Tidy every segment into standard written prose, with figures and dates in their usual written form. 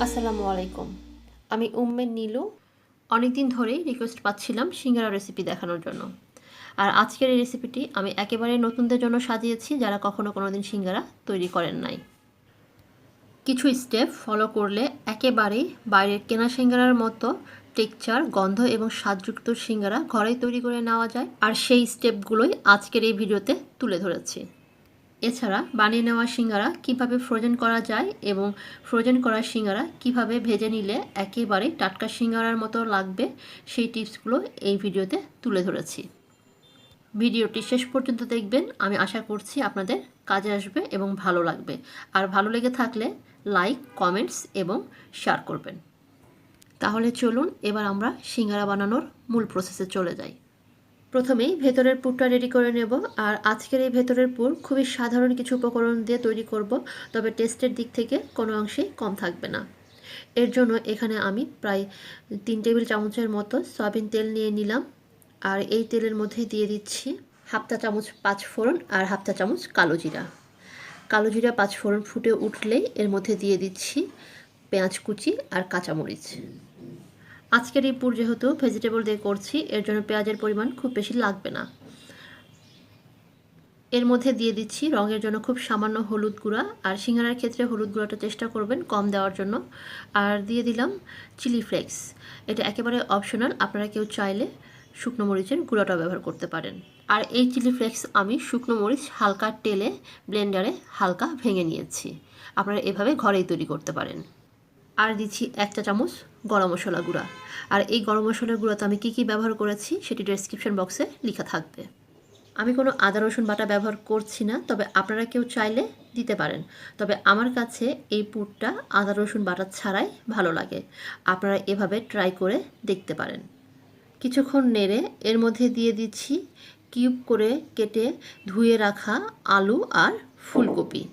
আসসালামু আলাইকুম। আমি নীলু। অনেকদিন ধরেই রিকোয়েস্ট পাচ্ছিলাম সিঙ্গারা রেসিপি দেখানোর জন্য। আর আজকের এই রেসিপিটি আমি একেবারে নতুনদের জন্য সাজিয়েছি, যারা কখনো কোনোদিন সিঙ্গারা তৈরি করেন নাই। কিছু স্টেপ ফলো করলে একেবারেই বাইরের কেনা সিঙ্গারার মতো টেক্সচার, গন্ধ এবং স্বাদযুক্ত সিঙ্গারা ঘরেই তৈরি করে নেওয়া যায়। আর সেই স্টেপগুলোই আজকের এই ভিডিওতে তুলে ধরেছি। এছাড়া বানিয়ে নেওয়া সিঙ্গারা কিভাবে ফ্রোজেন করা যায় এবং ফ্রোজেন করা সিঙ্গারা কিভাবে ভেজে নিলে একেবারে টাটকা সিঙ্গারার মতো লাগবে, সেই টিপসগুলো এই ভিডিওতে তুলে ধরেছি। ভিডিওটি শেষ পর্যন্ত দেখবেন, আমি আশা করছি আপনাদের কাজে আসবে এবং ভালো লাগবে। আর ভালো লেগে থাকলে লাইক, কমেন্টস এবং শেয়ার করবেন। তাহলে চলুন এবার আমরা সিঙ্গারা বানানোর মূল প্রসেসে চলে যাই। প্রথমেই ভেতরের পুরটা রেডি করে নেব। আর আজকের এই ভেতরের পুর খুবই সাধারণ কিছু উপকরণ দিয়ে তৈরি করব, তবে টেস্টের দিক থেকে কোনো অংশেই কম থাকবে না। এর জন্য এখানে আমি প্রায় 3 টেবিল চামচের মতো সয়াবিন তেল নিয়ে নিলাম। আর এই তেলের মধ্যে দিয়ে দিচ্ছি হাফ চা চামচ পাঁচফোড়ন আর হাফ চা চামচ কালো জিরা। কালো জিরা পাঁচফোড়ন ফুটে উঠলেই এর মধ্যে দিয়ে দিচ্ছি পেঁয়াজ কুচি আর কাঁচামরিচ। আজকের এই পুর যেহেতু ভেজিটেবল দিয়ে করছি, এর জন্য পেঁয়াজের পরিমাণ খুব বেশি লাগবে না। এর মধ্যে দিয়ে দিচ্ছি রঙের জন্য খুব সামান্য হলুদ গুঁড়া। আর সিঙ্গারার ক্ষেত্রে হলুদ গুঁড়াটা চেষ্টা করবেন কম দেওয়ার জন্য। আর দিয়ে দিলাম চিলি ফ্লেক্স। এটা একেবারে অপশনাল, আপনারা কেউ চাইলে শুকনো মরিচের গুঁড়াটাও ব্যবহার করতে পারেন। আর এই চিলি ফ্লেক্স আমি শুকনো মরিচ হালকা টেলে ব্লেন্ডারে হালকা ভেঙে নিয়েছি। আপনারা এভাবে ঘরেই তৈরি করতে পারেন। আর দিচ্ছি 1 চা চামচ গরম মশলা গুঁড়া। আর এই গরম মশলার গুঁড়াতে আমি কী ব্যবহার করেছি সেটি ডেসক্রিপশন বক্সে লেখা থাকবে। আমি কোনো আদা রসুন বাটা ব্যবহার করছি না, তবে আপনারা কেউ চাইলে দিতে পারেন। তবে আমার কাছে এই পুরটা আদা রসুন বাটা ছাড়াই ভালো লাগে। আপনারা এভাবে ট্রাই করে দেখতে পারেন। কিছুক্ষণ নেড়ে এর মধ্যে দিয়ে দিচ্ছি কিউব করে কেটে ধুয়ে রাখা আলু আর ফুলকপি।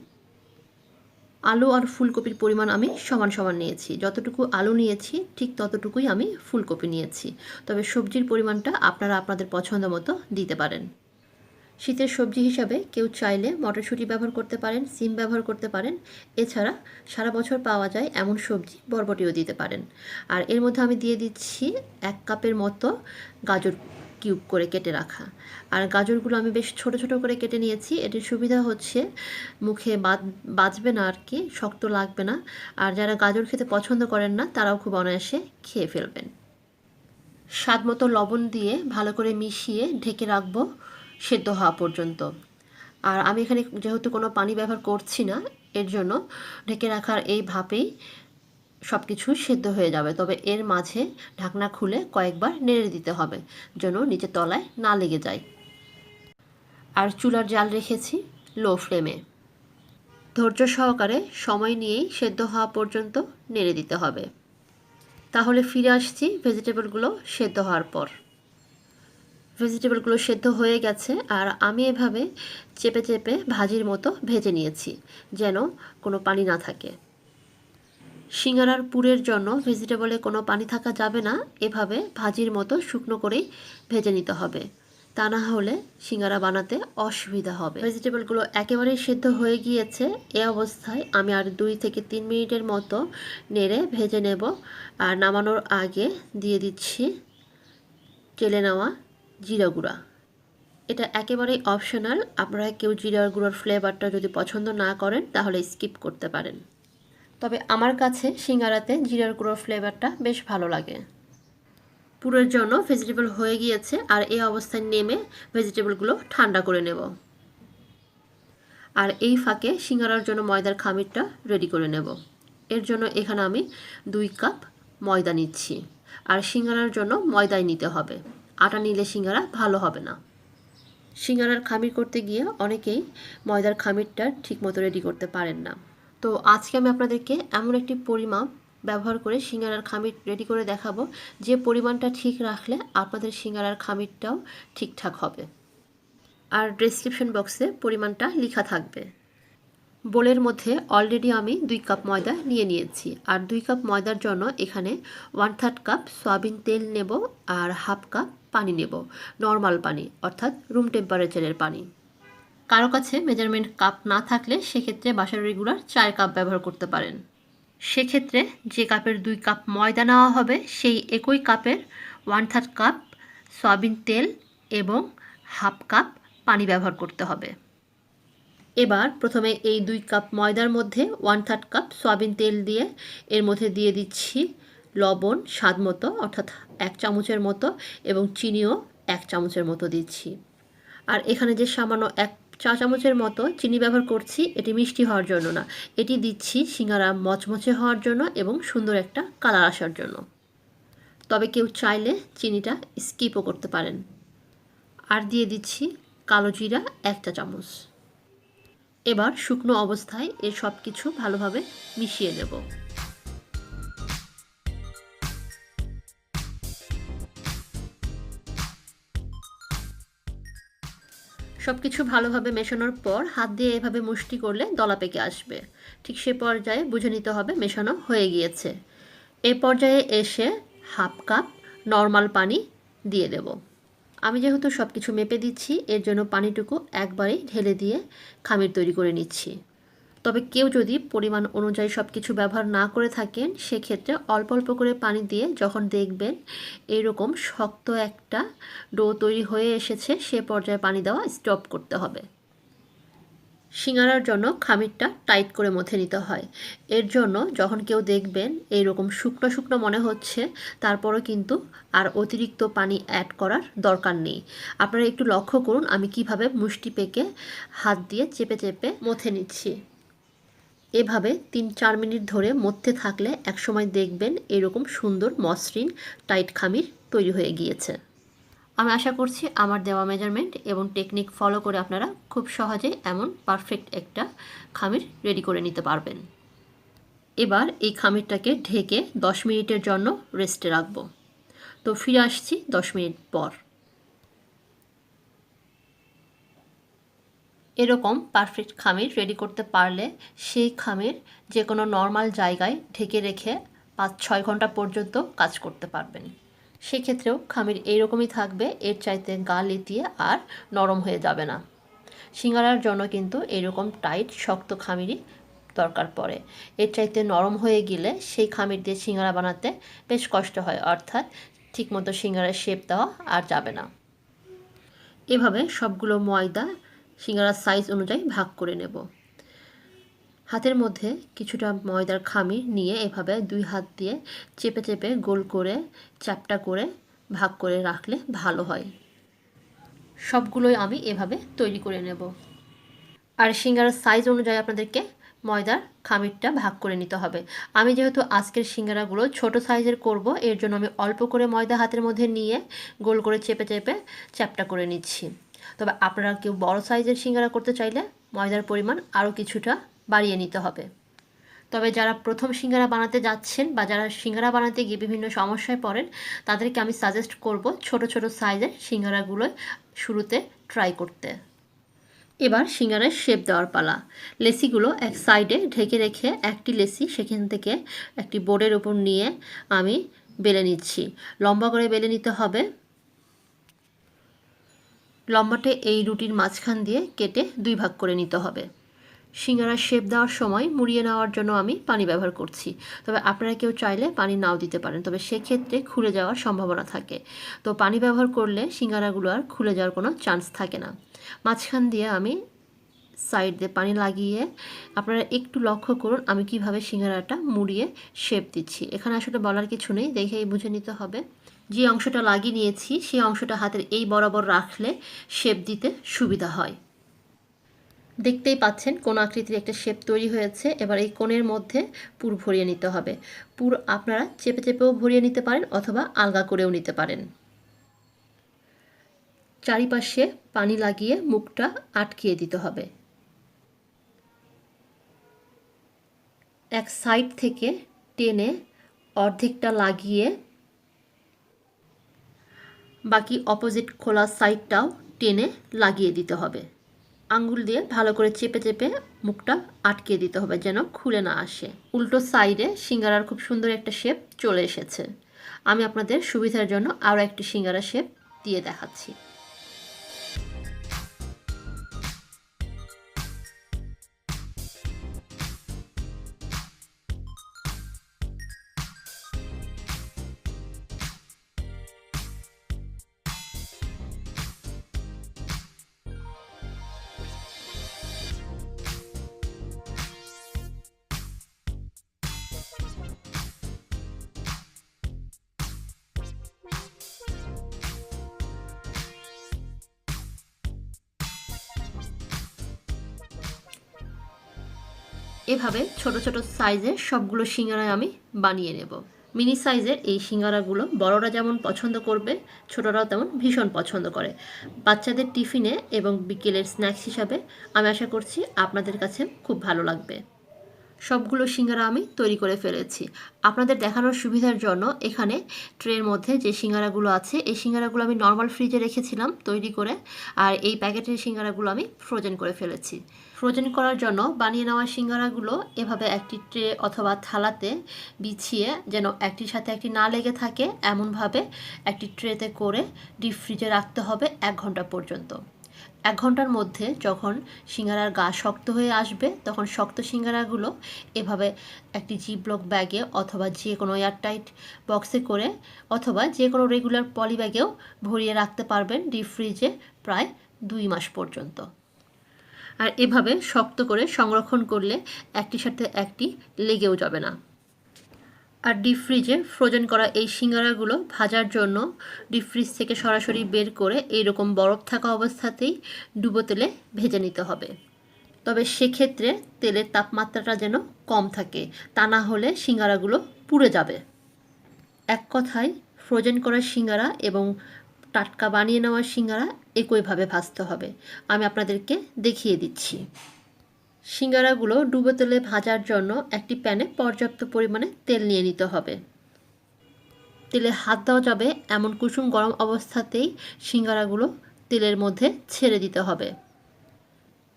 আলু আর ফুলকপির পরিমাণ আমি সমান সমান নিয়েছি। যতটুকু আলু নিয়েছি ঠিক ততটুকুই আমি ফুলকপি নিয়েছি। তবে সবজির পরিমাণটা আপনারা আপনাদের পছন্দ মতো দিতে পারেন। শীতের সবজি হিসাবে কেউ চাইলে মটরশুঁটি ব্যবহার করতে পারেন, সিম ব্যবহার করতে পারেন। এছাড়া সারা বছর পাওয়া যায় এমন সবজি বরবটিও দিতে পারেন। আর এর মধ্যে আমি দিয়ে দিচ্ছি 1 কাপের মতো গাজর কিউব করে কেটে রাখা। আর গাজরগুলো আমি বেশ ছোট ছোট করে কেটে নিয়েছি। এটির সুবিধা হচ্ছে মুখে বাজবে না, আর কি শক্ত লাগবে না। আর যারা গাজর খেতে পছন্দ করেন না তারাও খুব অনায়াসে খেয়ে ফেলবেন। স্বাদ মতো লবণ দিয়ে ভালো করে মিশিয়ে ঢেকে রাখবো সেদ্ধ হওয়া পর্যন্ত। আর আমি এখানে যেহেতু কোনো পানি ব্যবহার করছি না, এর জন্য ঢেকে রাখার এই ভাপেই সব কিছু সেদ্ধ হয়ে যাবে। তবে এর মাঝে ঢাকনা খুলে কয়েকবার নেড়ে দিতে হবে যেন নিচে তলায় না লেগে যায়। আর চুলার জাল রেখেছি লো ফ্লেমে। ধৈর্য সহকারে সময় নিয়েই সেদ্ধ হওয়া পর্যন্ত নেড়ে দিতে হবে। তাহলে ফিরে আসছি ভেজিটেবলগুলো সেদ্ধ হওয়ার পর। ভেজিটেবলগুলো সেদ্ধ হয়ে গেছে। আর আমি এভাবে চেপে চেপে ভাজির মতো ভেজে নিয়েছি যেন কোনো পানি না থাকে। সিঙ্গারার পুরের জন্য ভেজিটেবলে কোনো পানি থাকা যাবে না। এভাবে ভাজির মতো শুকনো করেই ভেজে নিতে হবে, তা না হলে সিঙ্গারা বানাতে অসুবিধা হবে। ভেজিটেবলগুলো একেবারেই সেদ্ধ হয়ে গিয়েছে। এ অবস্থায় আমি আর 2 থেকে 3 মিনিটের মতো নেড়ে ভেজে নেব। আর নামানোর আগে দিয়ে দিচ্ছি চেলে নেওয়া জিরা গুঁড়া। এটা একেবারেই অপশনাল, আপনারা কেউ জিরার গুঁড়োর ফ্লেভারটা যদি পছন্দ না করেন তাহলে স্কিপ করতে পারেন। তবে আমার কাছে সিঙ্গারাতে জিরার গুঁড়োর ফ্লেভারটা বেশ ভালো লাগে। পুরের জন্য ভেজিটেবল হয়ে গিয়েছে। আর এই অবস্থায় নেমে ভেজিটেবলগুলো ঠান্ডা করে নেব। আর এই ফাঁকে সিঙ্গারার জন্য ময়দার খামিরটা রেডি করে নেব। এর জন্য এখানে আমি 2 কাপ ময়দা নিচ্ছি। আর সিঙ্গারার জন্য ময়দাই নিতে হবে, আটা নিলে সিঙ্গারা ভালো হবে না। সিঙ্গারার খামির করতে গিয়ে অনেকেই ময়দার খামিরটা ঠিকমতো রেডি করতে পারেন না। তো আজকে আমি আপনাদেরকে এমন একটি পরিমাপ ব্যবহার করে সিঙ্গারার খামির রেডি করে দেখাবো, যে পরিমাণটা ঠিক রাখলে আপনাদের সিঙ্গারার খামিরটাও ঠিকঠাক হবে। আর ডেসক্রিপশন বক্সে পরিমাণটা লেখা থাকবে। বোলের মধ্যে অলরেডি আমি 2 কাপ ময়দা নিয়ে নিয়েছি। আর 2 কাপ ময়দার জন্য এখানে 1/3 কাপ সয়াবিন তেল নেব আর হাফ কাপ পানি নেব, নর্মাল পানি অর্থাৎ রুম টেম্পারেচারের পানি। কারো কাছে মেজারমেন্ট কাপ না থাকলে সেক্ষেত্রে বাসার রেগুলার 4 কাপ ব্যবহার করতে পারেন। সেক্ষেত্রে যে কাপের 2 কাপ ময়দা নেওয়া হবে সেই একই কাপের 1/3 কাপ সয়াবিন তেল এবং 1/2 কাপ পানি ব্যবহার করতে হবে। এবার প্রথমে এই 2 কাপ ময়দার মধ্যে 1/3 কাপ সয়াবিন তেল দিয়ে এর মধ্যে দিয়ে দিচ্ছি লবণ স্বাদ মতো, অর্থাৎ 1 চামচের মতো, এবং চিনিও 1 চামচের মতো দিচ্ছি। আর এখানে যে সামান্য 1 চা চামচের মতো চিনি ব্যবহার করছি এটি মিষ্টি হওয়ার জন্য না, এটি দিচ্ছি সিঙ্গারা মচমচে হওয়ার জন্য এবং সুন্দর একটা কালার আসার জন্য। তবে কেউ চাইলে চিনিটা স্কিপও করতে পারেন। আর দিয়ে দিচ্ছি কালো জিরা 1 চা চামচ। এবার শুকনো অবস্থায় এর সব কিছু ভালোভাবে মিশিয়ে নেব। সব কিছু ভালোভাবে মেশানোর পর হাত দিয়ে এভাবে মুষ্টি করলে দলা পেকে আসবে। ঠিক সে পর্যায়ে বুঝে নিতে হবে মেশানো হয়ে গিয়েছে। এই পর্যায়ে এসে 1/2 কাপ নর্মাল পানি দিয়ে দেব। আমি যেহেতু সব কিছু মেপে দিচ্ছি এর জন্য পানিটুকু একবারেই ঢেলে দিয়ে খামির তৈরি করে নিচ্ছি। তবে কেউ যদি পরিমাণ অনুযায়ী সব কিছু ব্যবহার না করে থাকেন সেক্ষেত্রে অল্প অল্প করে পানি দিয়ে যখন দেখবেন এইরকম শক্ত একটা ডো তৈরি হয়ে এসেছে সে পর্যায়ে পানি দেওয়া স্টপ করতে হবে। সিঙ্গারার জন্য খামিরটা টাইট করে মথে নিতে হয়। এর জন্য যখন কেউ দেখবেন এইরকম শুকনো শুকনো মনে হচ্ছে তারপরও কিন্তু আর অতিরিক্ত পানি অ্যাড করার দরকার নেই। আপনারা একটু লক্ষ্য করুন আমি কিভাবে মুষ্টি পেকে হাত দিয়ে চেপে চেপে মথে নিচ্ছি। এভাবে 3-4 মিনিট ধরে মথতে থাকলে একসময় দেখবেন এরকম সুন্দর মসৃণ টাইট খামির তৈরি হয়ে গিয়েছে। আমি আশা করছি আমার দেওয়া মেজারমেন্ট এবং টেকনিক ফলো করে আপনারা খুব সহজেই এমন পারফেক্ট একটা খামির রেডি করে নিতে পারবেন। এবার এই খামিরটাকে ঢেকে 10 মিনিটের জন্য রেস্টে রাখবো। তো ফিরে আসছি 10 মিনিট পর। এরকম পারফেক্ট খামির রেডি করতে পারলে সেই খামির যে কোনো নর্মাল জায়গায় ঢেকে রেখে 5-6 ঘন্টা পর্যন্ত কাজ করতে পারবেন। সেক্ষেত্রেও খামির এইরকমই থাকবে, এর চাইতে গা লেতিয়ে আর নরম হয়ে যাবে না। সিঙ্গারার জন্য কিন্তু এরকম টাইট শক্ত খামিরই দরকার পড়ে। এর চাইতে নরম হয়ে গেলে সেই খামির দিয়ে সিঙ্গারা বানাতে বেশ কষ্ট হয়, অর্থাৎ ঠিকমতো সিঙ্গারার শেপ দেওয়া আর যাবে না। এভাবে সবগুলো ময়দা সিঙ্গারার সাইজ অনুযায়ী ভাগ করে নেব। হাতের মধ্যে কিছুটা ময়দার খামির নিয়ে এভাবে 2 হাত দিয়ে চেপে চেপে গোল করে চ্যাপ্টা করে ভাগ করে রাখলে ভালো হয়। সবগুলোই আমি এভাবে তৈরি করে নেব। আর সিঙ্গারার সাইজ অনুযায়ী আপনাদেরকে ময়দার খামিরটা ভাগ করে নিতে হবে। আমি যেহেতু আজকের সিঙ্গারাগুলো ছোট সাইজের করব এর জন্য আমি অল্প করে ময়দা হাতের মধ্যে নিয়ে গোল করে চেপে চেপে চ্যাপ্টা করে নিচ্ছি। তবে আপনারা কেউ বড় সাইজের সিঙ্গারা করতে চাইলে ময়দার পরিমাণ আরও কিছুটা বাড়িয়ে নিতে হবে। তবে যারা প্রথম সিঙ্গারা বানাতে যাচ্ছেন বা যারা সিঙ্গারা বানাতে গিয়ে বিভিন্ন সমস্যায় পড়েন তাদেরকে আমি সাজেস্ট করব ছোট ছোট সাইজের সিঙ্গারাগুলো শুরুতে ট্রাই করতে। এবার সিঙ্গারার শেপ দেওয়ার পালা। লেচিগুলো এক সাইডে ঢেকে রেখে একটি লেচি সেখান থেকে একটি বোর্ডের উপর নিয়ে আমি বেলে নিচ্ছি। লম্বা করে বেলে নিতে হবে। লম্বাটে এই রুটির মাঝখান দিয়ে কেটে 2 ভাগ করে নিতে হবে। সিঙ্গারার শেপ দেওয়ার সময় মুড়িয়ে নেওয়ার জন্য আমি পানি ব্যবহার করছি। তবে আপনারা কেউ চাইলে পানি নাও দিতে পারেন, তবে সেক্ষেত্রে খুলে যাওয়ার সম্ভাবনা থাকে। তো পানি ব্যবহার করলে সিঙ্গারাগুলো আর খুলে যাওয়ার কোনো চান্স থাকে না। মাঝখান দিয়ে আমি সাইড দিয়ে পানি লাগিয়ে আপনারা একটু লক্ষ্য করুন আমি কিভাবে সিঙ্গারাটা মুড়িয়ে শেপ দিচ্ছি। এখানে আসলে বলার কিছু নেই, দেখেই বুঝে নিতে হবে। যে অংশটা লাগিয়ে নিয়েছি সেই অংশটা হাতের এই বরাবর রাখলে শেপ দিতে সুবিধা হয়। দেখতেই পাচ্ছেন কোন আকৃতির একটা শেপ তৈরি হয়েছে। এবার এই কোণের মধ্যে পুর ভরিয়ে নিতে হবে। পুর আপনারা চেপে চেপেও ভরিয়ে নিতে পারেন অথবা আলগা করেও নিতে পারেন। চারিপাশে পানি লাগিয়ে মুখটা আটকিয়ে দিতে হবে। এক সাইড থেকে টেনে অর্ধেকটা লাগিয়ে বাকি অপোজিট খোলা সাইডটাও টেনে লাগিয়ে দিতে হবে। আঙ্গুল দিয়ে ভালো করে চেপে চেপে মুখটা আটকে দিতে হবে যেন খুলে না আসে। উল্টো সাইডে সিঙ্গারার খুব সুন্দর একটা শেপ চলে এসেছে। আমি আপনাদের সুবিধার জন্য আরও একটি সিঙ্গারা শেপ দিয়ে দেখাচ্ছি। এভাবে ছোট ছোট সাইজের সবগুলো সিঙ্গারা আমি বানিয়ে নেব। মিনি সাইজের এই সিঙ্গারাগুলো বড়রা যেমন পছন্দ করবে, ছোটরাও তেমন ভীষণ পছন্দ করে। বাচ্চাদের টিফিনে এবং বিকেলের স্ন্যাক্স হিসাবে আমি আশা করছি আপনাদের কাছে খুব ভালো লাগবে। সবগুলো সিঙ্গারা আমি তৈরি করে ফেলেছি। আপনাদের দেখানোর সুবিধার জন্য এখানে ট্রের মধ্যে যে সিঙ্গারাগুলো আছে এই সিঙ্গারাগুলো আমি নর্মাল ফ্রিজে রেখেছিলাম তৈরি করে, আর এই প্যাকেটের সিঙ্গারাগুলো আমি ফ্রোজেন করে ফেলেছি। ফ্রোজেন করার জন্য বানিয়ে নেওয়া সিঙ্গারাগুলো এভাবে একটি ট্রে অথবা থালাতে বিছিয়ে, যেন একটির সাথে একটি না লেগে থাকে এমনভাবে একটি ট্রেতে করে ডিপ ফ্রিজে রাখতে হবে 1 ঘন্টা পর্যন্ত। 1 ঘন্টার মধ্যে যখন সিঙ্গারার গা শক্ত হয়ে আসবে তখন শক্ত সিঙ্গারাগুলো এভাবে একটি জিপলক ব্যাগে অথবা যে কোনো এয়ারটাইট বক্সে করে অথবা যে কোনো রেগুলার পলি ব্যাগেও ভরিয়ে রাখতে পারবেন ডিপ ফ্রিজে প্রায় 2 মাস পর্যন্ত। আর এভাবে শক্ত করে সংরক্ষণ করলে একটির সাথে একটি লেগেও যাবে না। আর ডিপ ফ্রিজে ফ্রোজেন করা এই সিঙ্গারাগুলো ভাজার জন্য ডিপ ফ্রিজ থেকে সরাসরি বের করে এইরকম বরফ থাকা অবস্থাতেই ডুবো তেলে ভেজে নিতে হবে। তবে সেক্ষেত্রে তেলের তাপমাত্রাটা যেন কম থাকে, তা না হলে সিঙ্গারাগুলো পুড়ে যাবে। এক কথায় ফ্রোজেন করা সিঙ্গারা এবং টাটকা বানিয়ে নেওয়া সিঙ্গারা একইভাবে ভাজতে হবে। আমি আপনাদেরকে দেখিয়ে দিচ্ছি। সিঙ্গারাগুলো ডুবো তেলে ভাজার জন্য একটি প্যানে পর্যাপ্ত পরিমাণে তেল নিয়ে নিতে হবে। তেলে হাত দেওয়া যাবে এমন কুসুম গরম অবস্থাতেই সিঙ্গারাগুলো তেলের মধ্যে ছেড়ে দিতে হবে।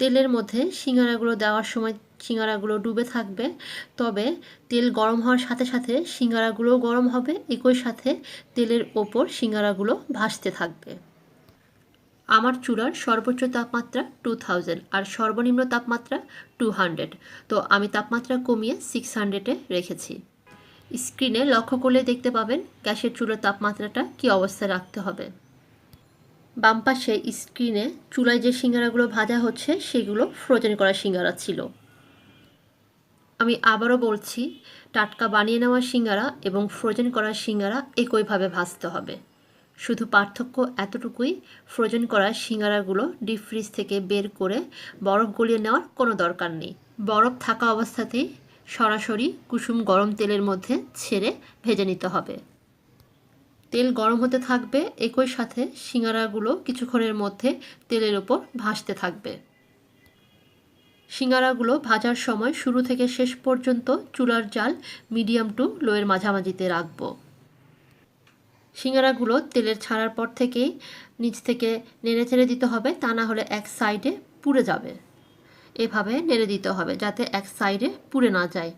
তেলের মধ্যে সিঙ্গারাগুলো দেওয়ার সময় সিঙ্গারাগুলো ডুবে থাকবে, তবে তেল গরম হওয়ার সাথে সাথে সিঙ্গারাগুলোও গরম হবে, একই সাথে তেলের ওপর সিঙ্গারাগুলো ভাসতে থাকবে। আমার চুলার সর্বোচ্চ তাপমাত্রা 2000 আর সর্বনিম্ন তাপমাত্রা 200, তো আমি তাপমাত্রা কমিয়ে 600-এ রেখেছি। স্ক্রিনে লক্ষ্য করলে দেখতে পাবেন গ্যাসের চুলার তাপমাত্রাটা কী অবস্থায় রাখতে হবে। বাম পাশে স্ক্রিনে চুলায় যে সিঙ্গারাগুলো ভাজা হচ্ছে সেগুলো ফ্রোজেন করা সিঙ্গারা ছিল। আমি আবারও বলছি, টাটকা বানিয়ে নেওয়া সিঙ্গারা এবং ফ্রোজেন করা সিঙ্গারা একইভাবে ভাজতে হবে। শুধু পার্থক্য এতটুকুই, ফ্রোজেন করা সিঙ্গারাগুলো ডিপ ফ্রিজ থেকে বের করে বরফ গলিয়ে নেওয়ার কোনো দরকার নেই। বরফ থাকা অবস্থাতেই সরাসরি কুসুম গরম তেলের মধ্যে ছেড়ে ভেজে নিতে হবে। তেল গরম হতে থাকবে, একই সাথে সিঙ্গারাগুলো কিছুক্ষণের মধ্যে তেলের ওপর ভাসতে থাকবে। সিঙ্গারাগুলো ভাজার সময় শুরু থেকে শেষ পর্যন্ত চুলার জাল মিডিয়াম টু লোয়ের মাঝামাঝিতে রাখব। সিঙ্গারাগুলো তেলের ছাড়ার পর থেকেই নিচ থেকে নেড়ে চেড়ে দিতে হবে, তা না হলে এক সাইডে পুড়ে যাবে। এভাবে নেড়ে দিতে হবে যাতে এক সাইডে পুড়ে না যায়।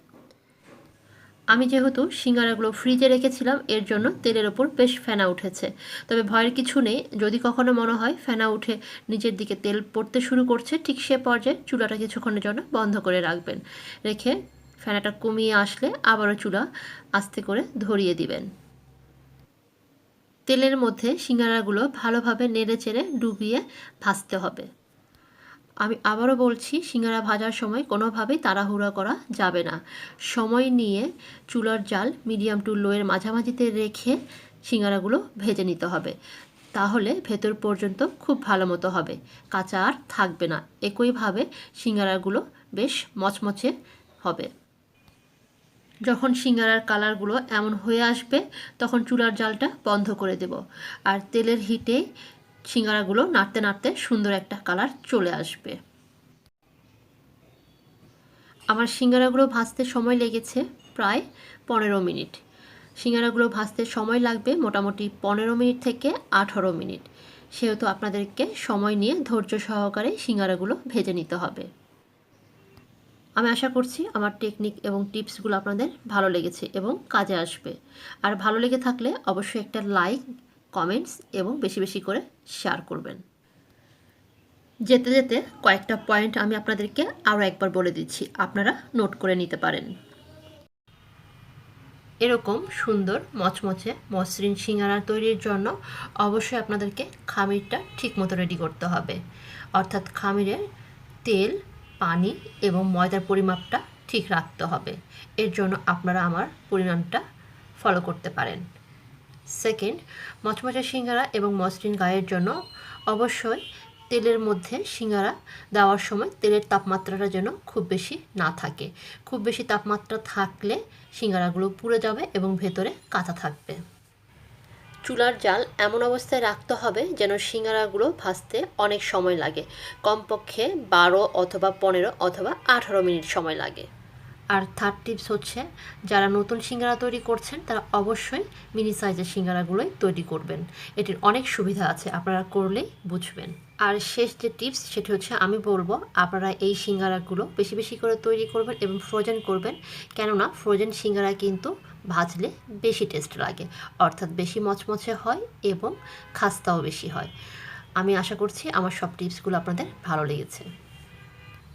আমি যেহেতু সিঙ্গারাগুলো ফ্রিজে রেখেছিলাম এর জন্য তেলের ওপর বেশ ফেনা উঠেছে, তবে ভয়ের কিছু নেই। যদি কখনো মনে হয় ফেনা উঠে নিচের দিকে তেল পড়তে শুরু করছে, ঠিক সে পর্যায়ে চুলাটা কিছুক্ষণের জন্য বন্ধ করে রাখবেন। রেখে ফেনাটা কমিয়ে আসলে আবারও চুলা আস্তে করে ধরিয়ে দিবেন। তেলের মধ্যে সিঙ্গারাগুলো ভালোভাবে নেড়ে চেড়ে ডুবিয়ে ভাজতে হবে। আমি আবারও বলছি, সিঙ্গারা ভাজার সময় কোনোভাবেই তাড়াহুড়া করা যাবে না। সময় নিয়ে চুলার জাল মিডিয়াম টু লোয়ের মাঝামাঝিতে রেখে সিঙ্গারাগুলো ভেজে নিতে হবে, তাহলে ভেতর পর্যন্ত খুব ভালো মতো হবে, কাঁচা আর থাকবে না। একইভাবে সিঙ্গারাগুলো বেশ মচমচে হবে। যখন সিঙ্গারার কালারগুলো এমন হয়ে আসবে তখন চুলার জালটা বন্ধ করে দেব, আর তেলের হিটে সিঙ্গারাগুলো নাড়তে নাড়তে সুন্দর একটা কালার চলে আসবে। আমার সিঙ্গারাগুলো ভাজতে সময় লেগেছে প্রায় 15 মিনিট। সিঙ্গারাগুলো ভাজতে সময় লাগবে মোটামুটি 15 মিনিট থেকে 18 মিনিট। সেহেতু আপনাদেরকে সময় নিয়ে ধৈর্য সহকারে সিঙ্গারাগুলো ভেজে নিতে হবে। আমি আশা করছি আমার টেকনিক এবং টিপসগুলো আপনাদের ভালো লেগেছে এবং কাজে আসবে। আর ভালো লেগে থাকলে অবশ্যই একটা লাইক, কমেন্টস এবং বেশি বেশি করে শেয়ার করবেন। যেতে যেতে কয়েকটা পয়েন্ট আমি আপনাদেরকে আরও একবার বলে দিচ্ছি, আপনারা নোট করে নিতে পারেন। এরকম সুন্দর মচমচে মসৃণ সিঙ্গারা তৈরির জন্য অবশ্যই আপনাদেরকে খামিরটা ঠিকমতো রেডি করতে হবে, অর্থাৎ খামিরের তেল, পানি এবং ময়দার পরিমাপটা ঠিক রাখতে হবে। এর জন্য আপনারা আমার পরিমাণটা ফলো করতে পারেন। সেকেন্ড, মচমচে সিঙ্গারা এবং মসৃণ গায়ের জন্য অবশ্যই তেলের মধ্যে সিঙ্গারা দেওয়ার সময় তেলের তাপমাত্রাটা যেন খুব বেশি না থাকে। খুব বেশি তাপমাত্রা থাকলে সিঙ্গারাগুলো পুড়ে যাবে এবং ভেতরে কাঁচা থাকবে। চুলার জাল এমন অবস্থায় রাখতে হবে যেন সিঙ্গারাগুলো ভাজতে অনেক সময় লাগে, কমপক্ষে 12 অথবা 15 অথবা 18 মিনিট সময় লাগে। আর থার্ড টিপস হচ্ছে, যারা নতুন সিঙ্গারা তৈরি করছেন তারা অবশ্যই মিনি সাইজের সিঙ্গারাগুলোই তৈরি করবেন। এটির অনেক সুবিধা আছে, আপনারা করলেই বুঝবেন। আর শেষ যে টিপস সেটি হচ্ছে, আমি বলবো আপনারা এই সিঙ্গারাগুলো বেশি বেশি করে তৈরি করবেন এবং ফ্রোজেন করবেন, কেননা ফ্রোজেন সিঙ্গারা কিন্তু ভাজলে বেশি টেস্ট লাগে, অর্থাৎ বেশি মচমচে হয় এবং খাস্তাও বেশি হয়। আমি আশা করছি আমার সব টিপসগুলো আপনাদের ভালো লেগেছে।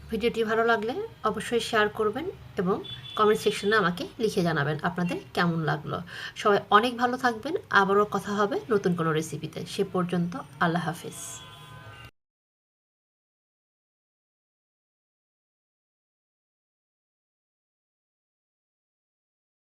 ভিডিওটি ভালো লাগলে অবশ্যই শেয়ার করবেন এবং কমেন্ট সেকশনে আমাকে লিখে জানাবেন আপনাদের কেমন লাগলো। সবাই অনেক ভালো থাকবেন। আবারও কথা হবে নতুন কোনো রেসিপিতে। সে পর্যন্ত আল্লাহ হাফেজ।